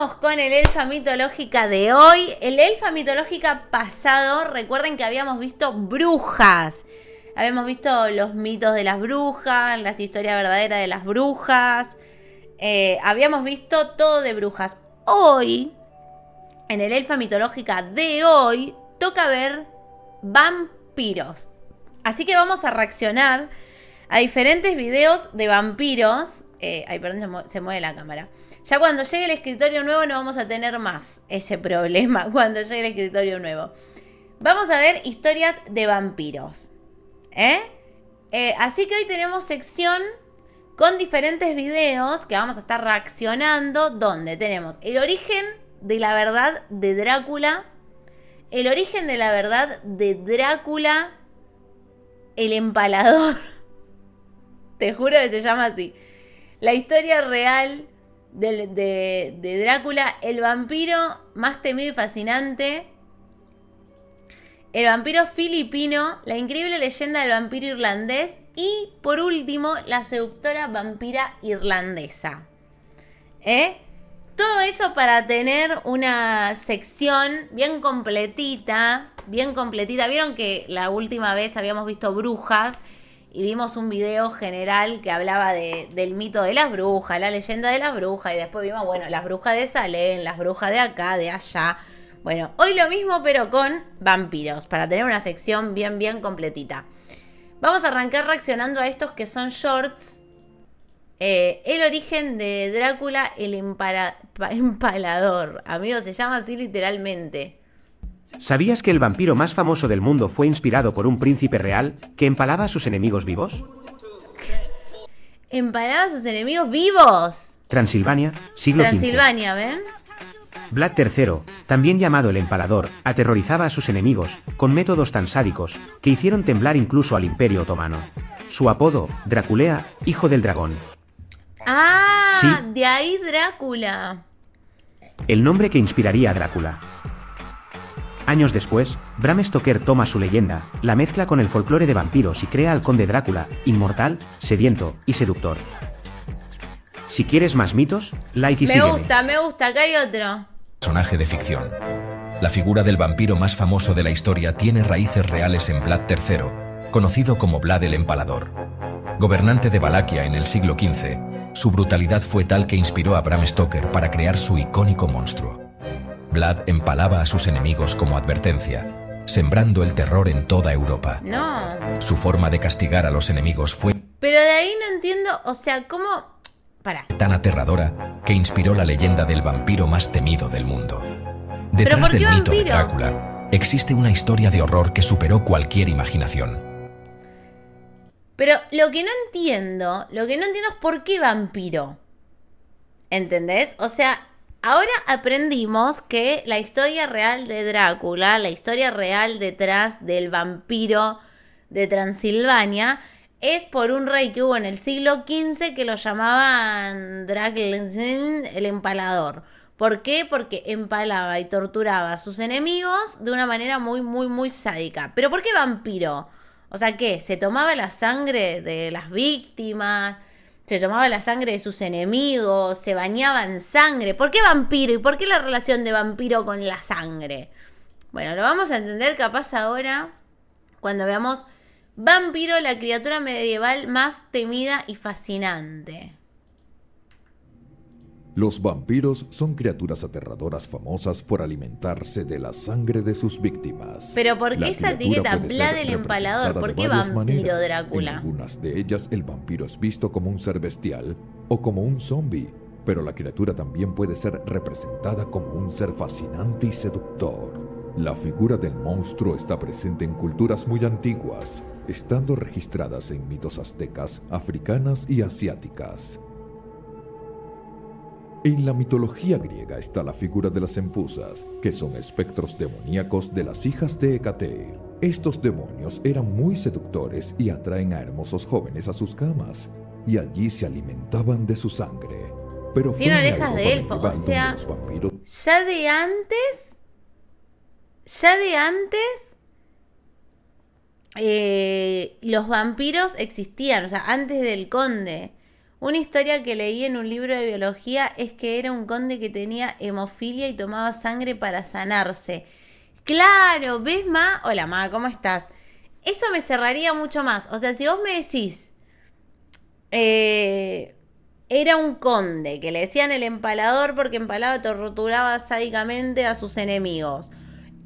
Con el Elfa Mitológica de hoy. El Elfa Mitológica pasado, recuerden que habíamos visto brujas. Habíamos visto los mitos de las brujas, la historia verdadera de las brujas. Habíamos visto todo de brujas. Hoy, en el Elfa Mitológica de hoy, toca ver vampiros. Así que vamos a reaccionar a diferentes videos de vampiros. Ay, perdón, se mueve la cámara. Ya cuando llegue el escritorio nuevo no vamos a tener más ese problema cuando llegue el escritorio nuevo. Vamos a ver historias de vampiros. Así que hoy tenemos sección con diferentes videos que vamos a estar reaccionando, donde tenemos el origen de la verdad de Drácula, el origen de la verdad de Drácula, el empalador. Te juro que se llama así. La historia real de Drácula, el vampiro más temido y fascinante, el vampiro filipino, la increíble leyenda del vampiro irlandés y, por último, la seductora vampira irlandesa. Todo eso para tener una sección bien completita, bien completita. Vieron que la última vez habíamos visto brujas y vimos un video general que hablaba del mito de las brujas, la leyenda de las brujas. Y después vimos, bueno, las brujas de Salem, las brujas de acá, de allá. Bueno, hoy lo mismo pero con vampiros, para tener una sección bien, bien completita. Vamos a arrancar reaccionando a estos que son shorts. El origen de Drácula, el empalador. Amigo, se llama así literalmente. ¿Sabías que el vampiro más famoso del mundo fue inspirado por un príncipe real que empalaba a sus enemigos vivos? ¿Empalaba a sus enemigos vivos? Transilvania, siglo XV. Transilvania, ¿ven? Vlad III, también llamado el Empalador, aterrorizaba a sus enemigos con métodos tan sádicos que hicieron temblar incluso al Imperio Otomano. Su apodo, Draculea, hijo del dragón. Ah, sí, de ahí Drácula. El nombre que inspiraría a Drácula. Años después, Bram Stoker toma su leyenda, la mezcla con el folclore de vampiros y crea al conde Drácula, inmortal, sediento y seductor. Si quieres más mitos, like y sígueme. Me gusta, acá hay otro. Personaje de ficción. La figura del vampiro más famoso de la historia tiene raíces reales en Vlad III, conocido como Vlad el Empalador. Gobernante de Valaquia en el siglo XV, su brutalidad fue tal que inspiró a Bram Stoker para crear su icónico monstruo. Vlad empalaba a sus enemigos como advertencia, sembrando el terror en toda Europa. No. Su forma de castigar a los enemigos fue Pero de ahí no entiendo, o sea, ¿cómo? Tan aterradora que inspiró la leyenda del vampiro más temido del mundo. ¿Pero Detrás por qué del mito de vampiro? Drácula existe una historia de horror que superó cualquier imaginación. Pero lo que no entiendo es por qué vampiro. ¿Entendés? O sea, ahora aprendimos que la historia real de Drácula, la historia real detrás del vampiro de Transilvania, es por un rey que hubo en el siglo XV que lo llamaban Drácula el empalador. ¿Por qué? Porque empalaba y torturaba a sus enemigos de una manera muy, muy, muy sádica. ¿Pero por qué vampiro? O sea, ¿qué? ¿Se tomaba la sangre de las víctimas? ¿Se tomaba la sangre de sus enemigos? ¿Se bañaba en sangre? ¿Por qué vampiro? ¿Y por qué la relación de vampiro con la sangre? Bueno, lo vamos a entender capaz ahora cuando veamos Vampiro, la criatura medieval más temida y fascinante. Los vampiros son criaturas aterradoras famosas por alimentarse de la sangre de sus víctimas. Pero ¿por qué esa etiqueta? puede Vlad ser el empalador. representada ¿Por de qué varias vampiro maneras. Drácula? En algunas de ellas el vampiro es visto como un ser bestial o como un zombie, pero la criatura también puede ser representada como un ser fascinante y seductor. La figura del monstruo está presente en culturas muy antiguas, estando registradas en mitos aztecas, africanas y asiáticas. En la mitología griega está la figura de las empusas, que son espectros demoníacos de las hijas de Hécate. Estos demonios eran muy seductores y atraen a hermosos jóvenes a sus camas, y allí se alimentaban de su sangre. Pero tiene fue en la orejas época de elfo, o medieval donde sea, los vampiros ya de antes, los vampiros existían, o sea, antes del conde. Una historia que leí en un libro de biología es que era un conde que tenía hemofilia y tomaba sangre para sanarse. Claro, ¿ves, Ma? Hola, Ma, ¿cómo estás? Eso me cerraría mucho más. O sea, si vos me decís, era un conde que le decían el empalador porque empalaba y torturaba sádicamente a sus enemigos.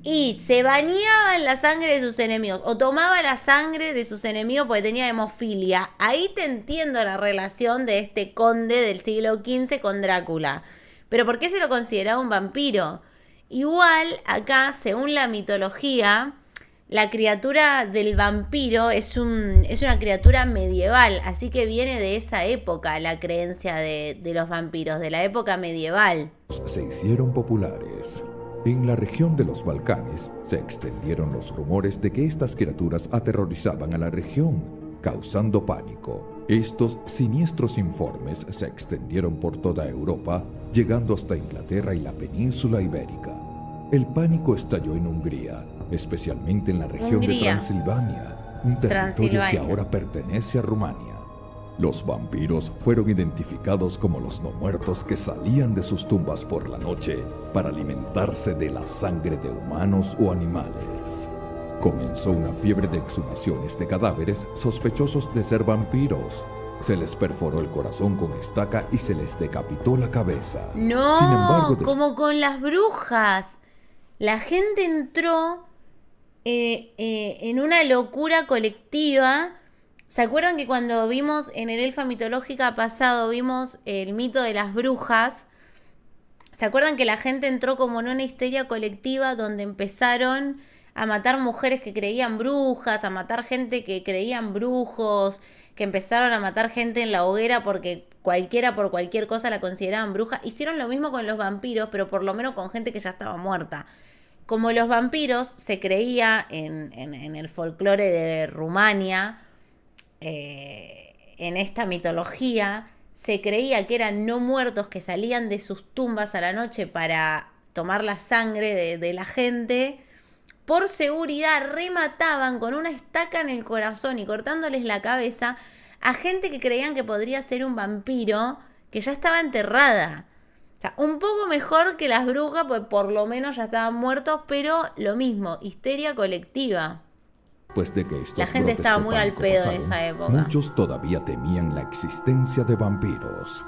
Y se bañaba en la sangre de sus enemigos. O tomaba la sangre de sus enemigos porque tenía hemofilia. Ahí te entiendo la relación de este conde del siglo XV con Drácula. Pero ¿por qué se lo consideraba un vampiro? Igual, acá, según la mitología, la criatura del vampiro es una criatura medieval. Así que viene de esa época la creencia de los vampiros, de la época medieval. Se hicieron populares. En la región de los Balcanes se extendieron los rumores de que estas criaturas aterrorizaban a la región, causando pánico. Estos siniestros informes se extendieron por toda Europa, llegando hasta Inglaterra y la península ibérica. El pánico estalló en Hungría, especialmente en la región de Transilvania, un territorio que ahora pertenece a Rumania. Los vampiros fueron identificados como los no muertos que salían de sus tumbas por la noche para alimentarse de la sangre de humanos o animales. Comenzó una fiebre de exhumaciones de cadáveres sospechosos de ser vampiros. Se les perforó el corazón con estaca y se les decapitó la cabeza. No, sin embargo, como con las brujas. La gente entró en una locura colectiva. ¿Se acuerdan que cuando vimos en el Elfa Mitológica pasado, vimos el mito de las brujas? ¿Se acuerdan que la gente entró como en una histeria colectiva donde empezaron a matar mujeres que creían brujas, a matar gente que creían brujos, que empezaron a matar gente en la hoguera porque cualquiera por cualquier cosa la consideraban bruja? Hicieron lo mismo con los vampiros, pero por lo menos con gente que ya estaba muerta. Como los vampiros se creía en el folclore de Rumania, en esta mitología, se creía que eran no muertos que salían de sus tumbas a la noche para tomar la sangre de la gente. Por seguridad remataban con una estaca en el corazón y cortándoles la cabeza a gente que creían que podría ser un vampiro que ya estaba enterrada. O sea, un poco mejor que las brujas, pues por lo menos ya estaban muertos, pero lo mismo, histeria colectiva. Después de que estos la gente estaba muy al pedo pasaron, en esa época. Muchos todavía temían la existencia de vampiros.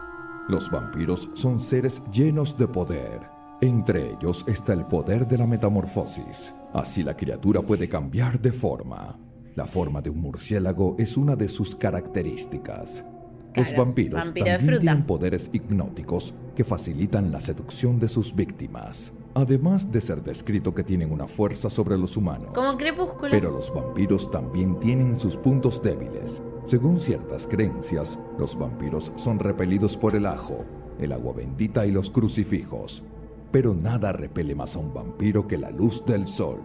Los vampiros son seres llenos de poder. Entre ellos está el poder de la metamorfosis. Así la criatura puede cambiar de forma. La forma de un murciélago es una de sus características. Los vampiros también tienen poderes hipnóticos que facilitan la seducción de sus víctimas. Además de ser descrito que tienen una fuerza sobre los humanos. Como Crepúsculo. Pero los vampiros también tienen sus puntos débiles. Según ciertas creencias, los vampiros son repelidos por el ajo, el agua bendita y los crucifijos. Pero nada repele más a un vampiro que la luz del sol.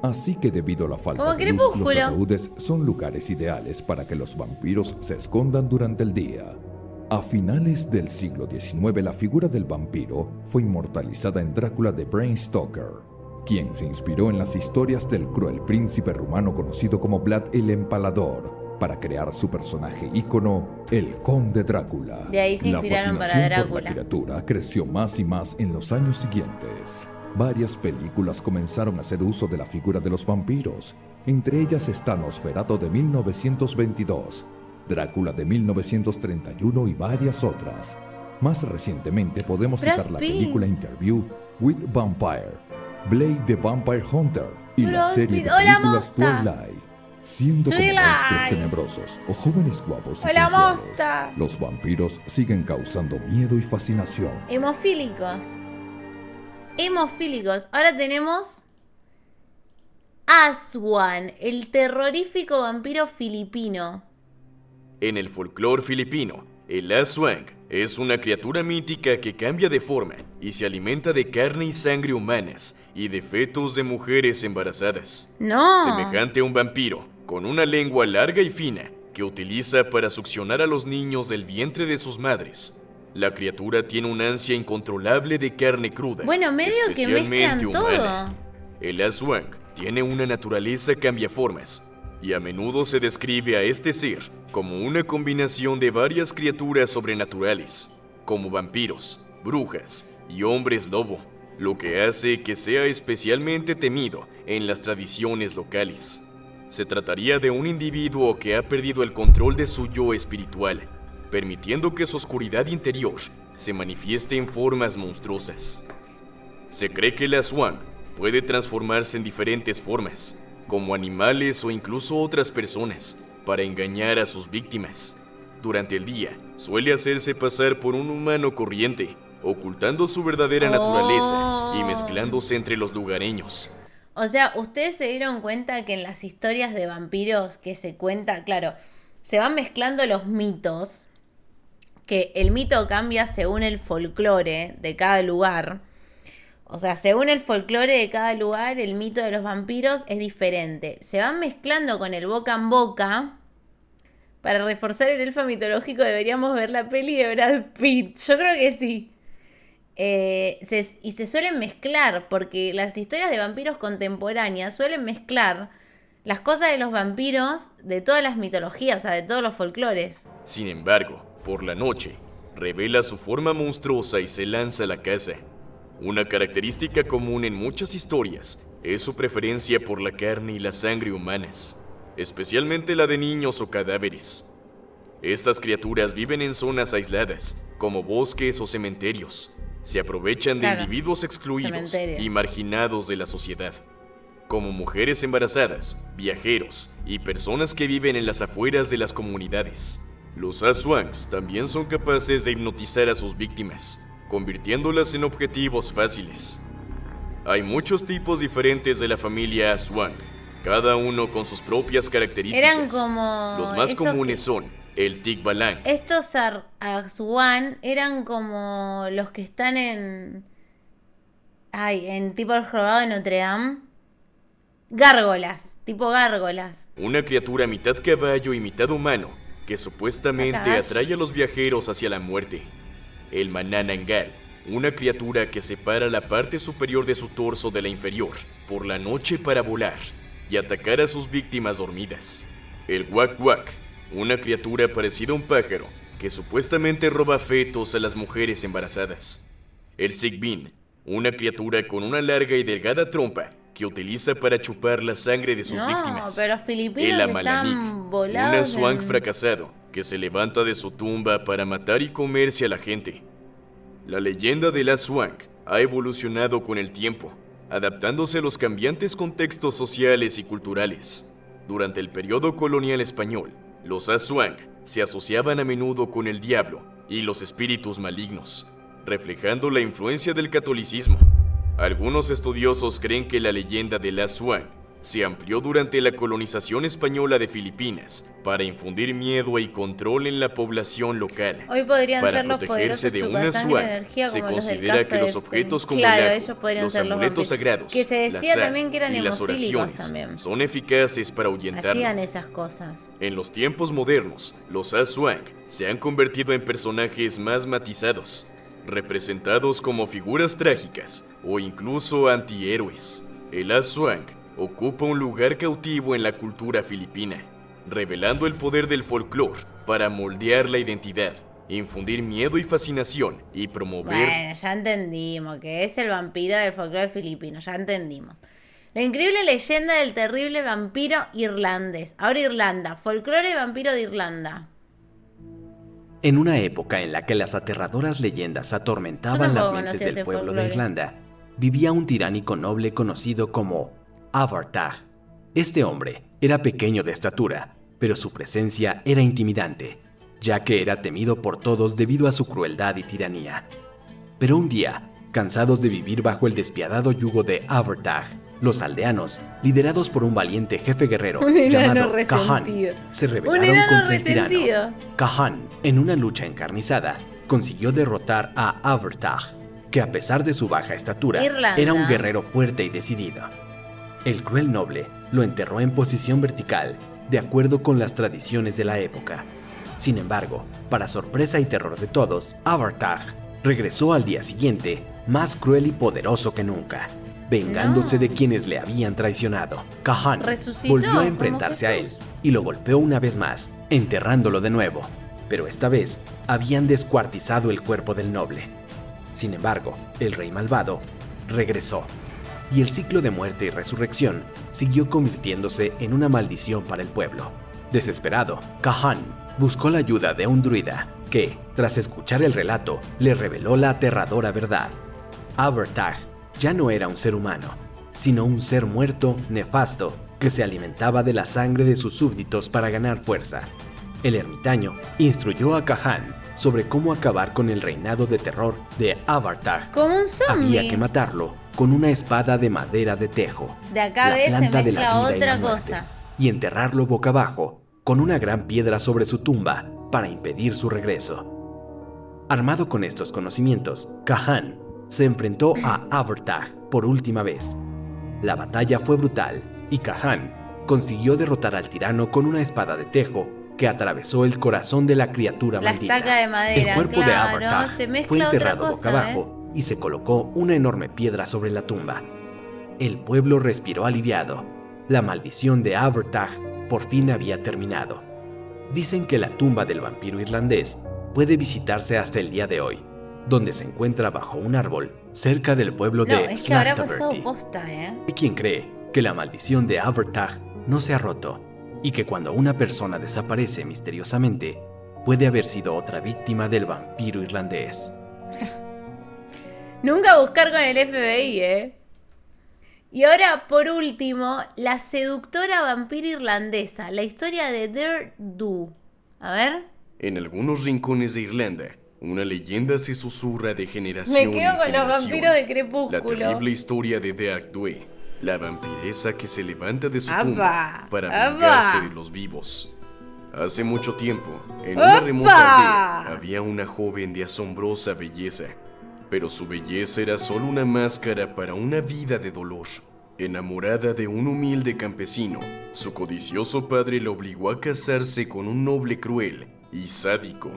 Así que debido a la falta de luz, los ataúdes son lugares ideales para que los vampiros se escondan durante el día. A finales del siglo XIX, la figura del vampiro fue inmortalizada en Drácula de Bram Stoker, quien se inspiró en las historias del cruel príncipe rumano conocido como Vlad el Empalador para crear su personaje ícono, el Conde Drácula. De ahí se inspiraron para Drácula. Por la criatura creció más y más en los años siguientes. Varias películas comenzaron a hacer uso de la figura de los vampiros. Entre ellas está Nosferatu de 1922, Drácula de 1931 y varias otras. Más recientemente podemos citar la película Interview with Vampire, Blade the Vampire Hunter y la serie de películas Twilight. Siendo como monstruos tenebrosos o jóvenes guapos y sensuales, los vampiros siguen causando miedo y fascinación. Hemofílicos. Ahora tenemos Aswan, el terrorífico vampiro filipino. En el folclore filipino, el Aswang es una criatura mítica que cambia de forma y se alimenta de carne y sangre humanas y de fetos de mujeres embarazadas. No. Semejante a un vampiro, con una lengua larga y fina que utiliza para succionar a los niños del vientre de sus madres. La criatura tiene una ansia incontrolable de carne cruda. Bueno, medio que mezclan todo. El Aswang tiene una naturaleza cambiaformas. y a menudo se describe a este ser como una combinación de varias criaturas sobrenaturales, como vampiros, brujas y hombres lobo, lo que hace que sea especialmente temido en las tradiciones locales. Se trataría de un individuo que ha perdido el control de su yo espiritual, permitiendo que su oscuridad interior se manifieste en formas monstruosas. Se cree que la Aswang puede transformarse en diferentes formas, como animales o incluso otras personas, para engañar a sus víctimas. Durante el día, suele hacerse pasar por un humano corriente, ocultando su verdadera naturaleza y mezclándose entre los lugareños. O sea, ustedes se dieron cuenta que en las historias de vampiros que se cuenta, claro, se van mezclando los mitos, que el mito cambia según el folclore de cada lugar. O sea, según el folclore de cada lugar, el mito de los vampiros es diferente. Se van mezclando con el boca en boca. Para reforzar el elfo mitológico deberíamos ver la peli de Brad Pitt. Yo creo que sí. Y se suelen mezclar, porque las historias de vampiros contemporáneas suelen mezclar las cosas de los vampiros de todas las mitologías, o sea, de todos los folclores. Sin embargo, por la noche, revela su forma monstruosa y se lanza a la caza. Una característica común en muchas historias es su preferencia por la carne y la sangre humanas, especialmente la de niños o cadáveres. Estas criaturas viven en zonas aisladas, como bosques o cementerios. Se aprovechan de individuos excluidos y marginados de la sociedad, como mujeres embarazadas, viajeros y personas que viven en las afueras de las comunidades. Los Aswangs también son capaces de hipnotizar a sus víctimas, convirtiéndolas en objetivos fáciles. Hay muchos tipos diferentes de la familia Aswang, cada uno con sus propias características. Eran como los más comunes son el Tikbalang. Estos Aswang eran como los que están en tipo el jorobado de Notre Dame. Gárgolas, tipo gárgolas. Una criatura mitad caballo y mitad humano que supuestamente atrae a los viajeros hacia la muerte. El Manananggal, una criatura que separa la parte superior de su torso de la inferior por la noche para volar y atacar a sus víctimas dormidas. El Wak Wak, una criatura parecida a un pájaro que supuestamente roba fetos a las mujeres embarazadas. El Sigbin, una criatura con una larga y delgada trompa que utiliza para chupar la sangre de sus víctimas. Pero los filipinos el están Amalanik, volados. un Aswang fracasado que se levanta de su tumba para matar y comerse a la gente. La leyenda del Aswang ha evolucionado con el tiempo, adaptándose a los cambiantes contextos sociales y culturales. Durante el periodo colonial español, los Aswang se asociaban a menudo con el diablo y los espíritus malignos, reflejando la influencia del catolicismo. Algunos estudiosos creen que la leyenda del Aswang se amplió durante la colonización española de Filipinas para infundir miedo y control en la población local. Hoy podrían Para ser los protegerse poderosos de un chupasangre Aswang, de energía se como los del considera caso que de los Epstein. objetos como Claro, el ajo, ellos podrían los ser los amuletos vampiros. sagrados, Que se decía la sal también que eran y las hemofílicos oraciones también. son eficaces para ahuyentarlo. Hacían esas cosas. En los tiempos modernos, los Aswang se han convertido en personajes más matizados, representados como figuras trágicas o incluso antihéroes. El Aswang ocupa un lugar cautivo en la cultura filipina, revelando el poder del folclore para moldear la identidad, infundir miedo y fascinación y promover... Bueno, ya entendimos que es el vampiro del folclore filipino, ya entendimos. La increíble leyenda del terrible vampiro irlandés. Ahora Irlanda, folclore de vampiro de Irlanda. En una época en la que las aterradoras leyendas atormentaban las mentes del pueblo de Irlanda, vivía un tiránico noble conocido como Avartag. Este hombre era pequeño de estatura, pero su presencia era intimidante, ya que era temido por todos debido a su crueldad y tiranía. Pero un día, cansados de vivir bajo el despiadado yugo de Avartag, los aldeanos, liderados por un valiente jefe guerrero llamado Kahan, se rebelaron contra el tirano. Kahan, en una lucha encarnizada, consiguió derrotar a Avartag, que a pesar de su baja estatura, era un guerrero fuerte y decidido. El cruel noble lo enterró en posición vertical, de acuerdo con las tradiciones de la época. Sin embargo, para sorpresa y terror de todos, Avartag regresó al día siguiente, más cruel y poderoso que nunca. vengándose de quienes le habían traicionado. Kahan Resucitó, volvió a enfrentarse a él y lo golpeó una vez más, enterrándolo de nuevo. Pero esta vez habían descuartizado el cuerpo del noble. Sin embargo, el rey malvado regresó, y el ciclo de muerte y resurrección siguió convirtiéndose en una maldición para el pueblo. Desesperado, Kahan buscó la ayuda de un druida que, tras escuchar el relato, le reveló la aterradora verdad. Abertag ya no era un ser humano, sino un ser muerto, nefasto, que se alimentaba de la sangre de sus súbditos para ganar fuerza. El ermitaño instruyó a Kahan sobre cómo acabar con el reinado de terror de Abertag. Como un zombie. Había que matarlo con una espada de madera de tejo, De acá la ves, se planta de la mezcla vida y la otra muerte, cosa. y enterrarlo boca abajo con una gran piedra sobre su tumba para impedir su regreso. Armado con estos conocimientos, Kahan se enfrentó a Abertag por última vez. La batalla fue brutal y Kahan consiguió derrotar al tirano con una espada de tejo que atravesó el corazón de la criatura La maldita. estaca de madera, El cuerpo de claro, Abertag se mezcla fue otra enterrado cosa, boca abajo y se colocó una enorme piedra sobre la tumba. El pueblo respiró aliviado. La maldición de Abertag por fin había terminado. Dicen que la tumba del vampiro irlandés puede visitarse hasta el día de hoy, donde se encuentra bajo un árbol cerca del pueblo No, de es que habrá pasado Slataberty. posta, Hay quien cree que la maldición de Abertag no se ha roto y que cuando una persona desaparece misteriosamente, puede haber sido otra víctima del vampiro irlandés. Nunca buscar con el FBI, Y ahora, por último, la seductora vampira irlandesa, la historia de Derdu. A ver. En algunos rincones de Irlanda, una leyenda se susurra de generación Me quedo en con los generación. vampiros de La Crepúsculo. terrible historia de Deirdre, la vampiresa que se levanta de su ¡Apa! tumba para ¡Apa! vengarse de los vivos. Hace mucho tiempo, en ¡Opa! una remota aldea, había una joven de asombrosa belleza, pero su belleza era solo una máscara para una vida de dolor. Enamorada de un humilde campesino, su codicioso padre la obligó a casarse con un noble cruel y sádico.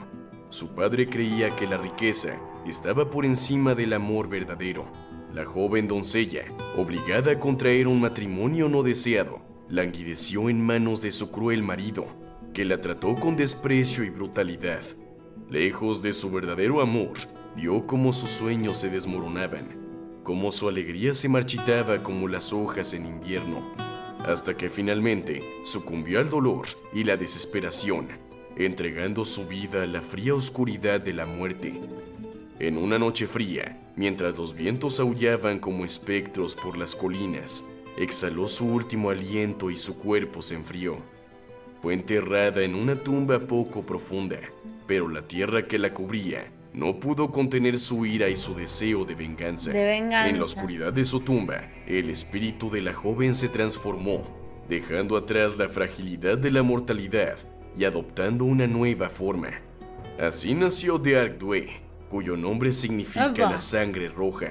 Su padre creía que la riqueza estaba por encima del amor verdadero. La joven doncella, obligada a contraer un matrimonio no deseado, languideció en manos de su cruel marido, que la trató con desprecio y brutalidad. Lejos de su verdadero amor, vio cómo sus sueños se desmoronaban, cómo su alegría se marchitaba como las hojas en invierno, hasta que finalmente sucumbió al dolor y la desesperación, entregando su vida a la fría oscuridad de la muerte. En una noche fría, mientras los vientos aullaban como espectros por las colinas, exhaló su último aliento y su cuerpo se enfrió. Fue enterrada en una tumba poco profunda, pero la tierra que la cubría no pudo contener su ira y su deseo de venganza. En la oscuridad de su tumba, el espíritu de la joven se transformó, dejando atrás la fragilidad de la mortalidad y adoptando una nueva forma. Así nació Deirdre, cuyo nombre significa la sangre roja.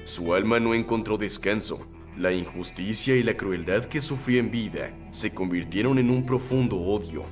Su alma no encontró descanso. La injusticia y la crueldad que sufrió en vida se convirtieron en un profundo odio,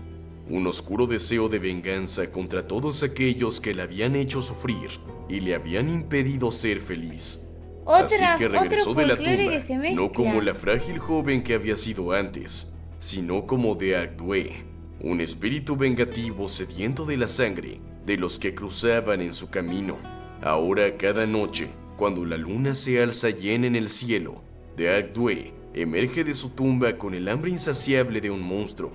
un oscuro deseo de venganza contra todos aquellos que la habían hecho sufrir y le habían impedido ser feliz. Así que regresó de la tumba, no como la frágil joven que había sido antes, sino como Deirdre, un espíritu vengativo sediento de la sangre de los que cruzaban en su camino. Ahora, cada noche, cuando la luna se alza llena en el cielo, Deirdre emerge de su tumba con el hambre insaciable de un monstruo.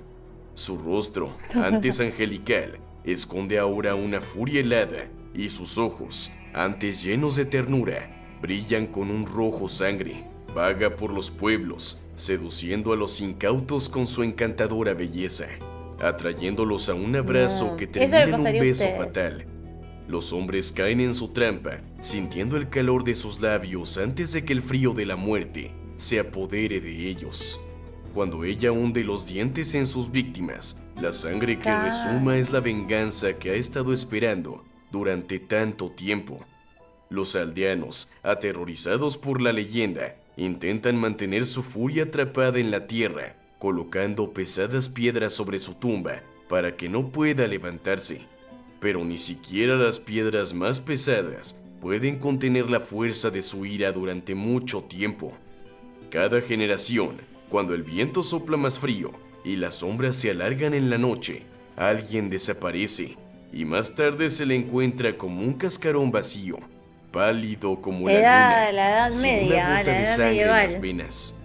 Su rostro, antes angelical, esconde ahora una furia helada, y sus ojos, antes llenos de ternura, brillan con un rojo sangre. Vaga por los pueblos, seduciendo a los incautos con su encantadora belleza, atrayéndolos a un abrazo que termina en un beso fatal. Los hombres caen en su trampa, sintiendo el calor de sus labios antes de que el frío de la muerte se apodere de ellos. Cuando ella hunde los dientes en sus víctimas, la sangre que resuma es la venganza que ha estado esperando durante tanto tiempo. Los aldeanos, aterrorizados por la leyenda, intentan mantener su furia atrapada en la tierra, colocando pesadas piedras sobre su tumba para que no pueda levantarse. Pero ni siquiera las piedras más pesadas pueden contener la fuerza de su ira durante mucho tiempo. Cada generación, cuando el viento sopla más frío y las sombras se alargan en la noche, alguien desaparece y más tarde se le encuentra como un cascarón vacío, pálido como la luna, la Edad sin Media, una gota la de Edad sangre en medieval. las venas.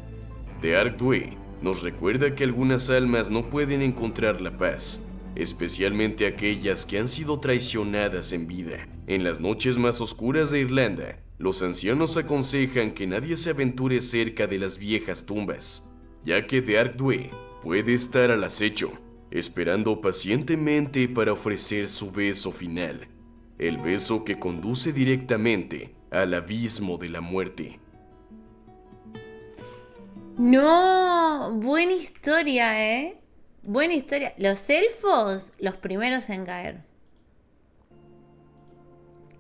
The Ark Dwee nos recuerda que algunas almas no pueden encontrar la paz, especialmente aquellas que han sido traicionadas en vida. En las noches más oscuras de Irlanda, los ancianos aconsejan que nadie se aventure cerca de las viejas tumbas, ya que The Ark Dwee puede estar al acecho, esperando pacientemente para ofrecer su beso final, el beso que conduce directamente al abismo de la muerte. No, buena historia, ¿eh? Buena historia. Los elfos, los primeros en caer.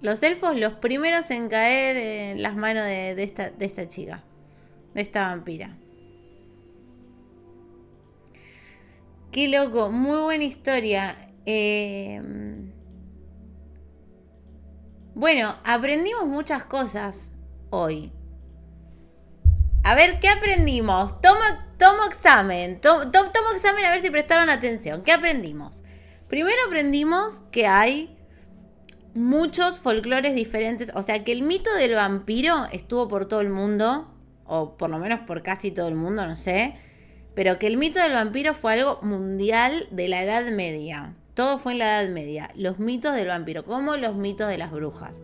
Los elfos, los primeros en caer en las manos de esta chica, de esta vampira. Qué loco, muy buena historia. Bueno, aprendimos muchas cosas hoy. A ver, ¿qué aprendimos? Tomo examen. Tomo examen a ver si prestaron atención. ¿Qué aprendimos? Primero aprendimos que hay muchos folclores diferentes. O sea, que el mito del vampiro estuvo por todo el mundo. O por lo menos por casi todo el mundo, no sé. Pero que el mito del vampiro fue algo mundial de la Edad Media. Todo fue en la Edad Media. Los mitos del vampiro, como los mitos de las brujas.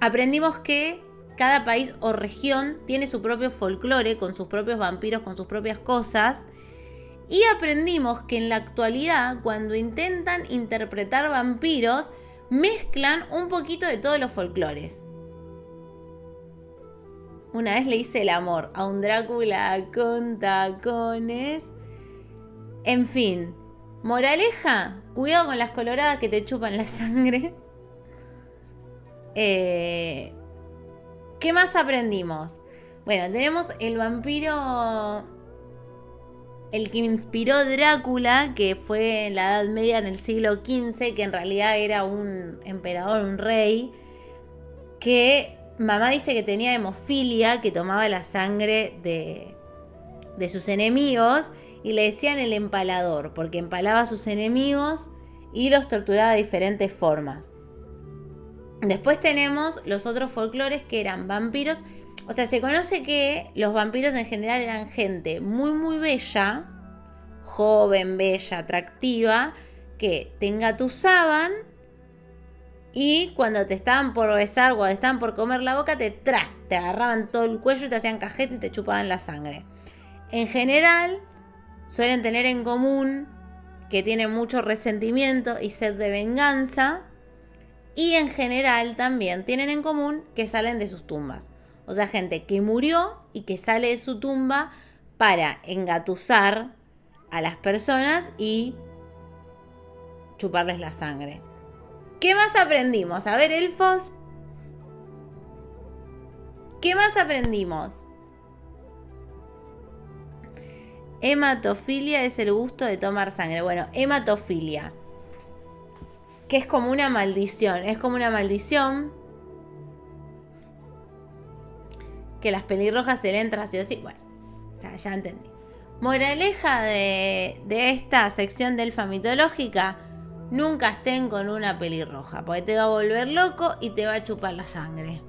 Aprendimos que cada país o región tiene su propio folclore, con sus propios vampiros, con sus propias cosas. Y aprendimos que en la actualidad, cuando intentan interpretar vampiros, mezclan un poquito de todos los folclores. Una vez le hice el amor a un Drácula con tacones. En fin, moraleja, cuidado con las coloradas que te chupan la sangre. ¿Qué más aprendimos? Bueno, tenemos el vampiro, el que inspiró Drácula, que fue en la Edad Media, en el siglo XV, que en realidad era un emperador, un rey, que mamá dice que tenía hemofilia, que tomaba la sangre de sus enemigos y le decían el empalador, porque empalaba a sus enemigos y los torturaba de diferentes formas. Después tenemos los otros folclores que eran vampiros. O sea, se conoce que los vampiros en general eran gente muy muy bella, joven, bella, atractiva, que te engatusaban y cuando te estaban por besar o cuando te estaban por comer la boca, te agarraban todo el cuello y te hacían cajete y te chupaban la sangre. En general, suelen tener en común que tienen mucho resentimiento y sed de venganza. Y en general también tienen en común que salen de sus tumbas. O sea, gente que murió y que sale de su tumba para engatusar a las personas y chuparles la sangre. ¿Qué más aprendimos? A ver, elfos. ¿Qué más aprendimos? Hematofilia es el gusto de tomar sangre. Bueno, hematofilia, que es como una maldición. Es como una maldición que las pelirrojas se le entran así o así. Bueno, ya entendí. Moraleja de esta sección de elfa mitológica: nunca estén con una pelirroja, porque te va a volver loco y te va a chupar la sangre.